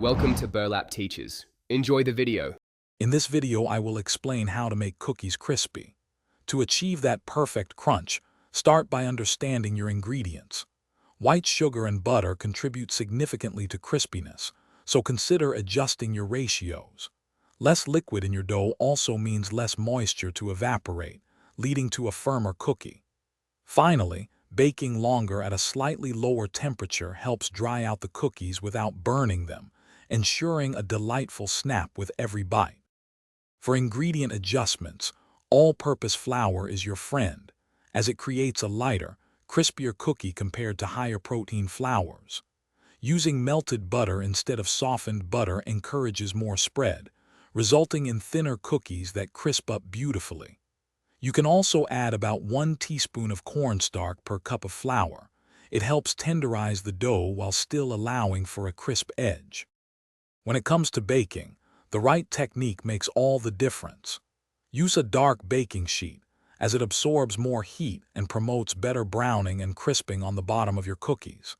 Welcome to Burlap Teachers. Enjoy the video. In this video, I will explain how to make cookies crispy. To achieve that perfect crunch, start by understanding your ingredients. White sugar and butter contribute significantly to crispiness, so consider adjusting your ratios. Less liquid in your dough also means less moisture to evaporate, leading to a firmer cookie. Finally, baking longer at a slightly lower temperature helps dry out the cookies without burning them, ensuring a delightful snap with every bite. For ingredient adjustments, all-purpose flour is your friend, as it creates a lighter, crispier cookie compared to higher-protein flours. Using melted butter instead of softened butter encourages more spread, resulting in thinner cookies that crisp up beautifully. You can also add about 1 teaspoon of cornstarch per cup of flour. It helps tenderize the dough while still allowing for a crisp edge. When it comes to baking, the right technique makes all the difference. Use a dark baking sheet, as it absorbs more heat and promotes better browning and crisping on the bottom of your cookies.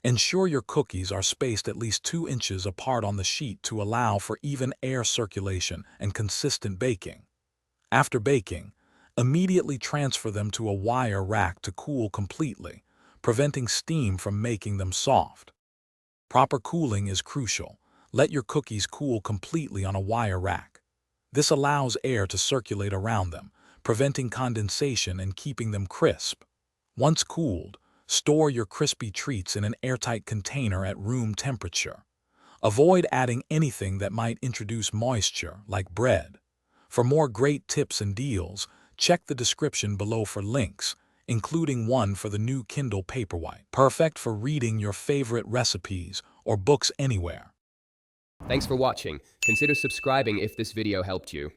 Ensure your cookies are spaced at least 2 inches apart on the sheet to allow for even air circulation and consistent baking. After baking, immediately transfer them to a wire rack to cool completely, preventing steam from making them soft. Proper cooling is crucial. Let your cookies cool completely on a wire rack. This allows air to circulate around them, preventing condensation and keeping them crisp. Once cooled, store your crispy treats in an airtight container at room temperature. Avoid adding anything that might introduce moisture, like bread. For more great tips and deals, check the description below for links, including one for the new Kindle Paperwhite, perfect for reading your favorite recipes or books anywhere. Thanks for watching. Consider subscribing if this video helped you.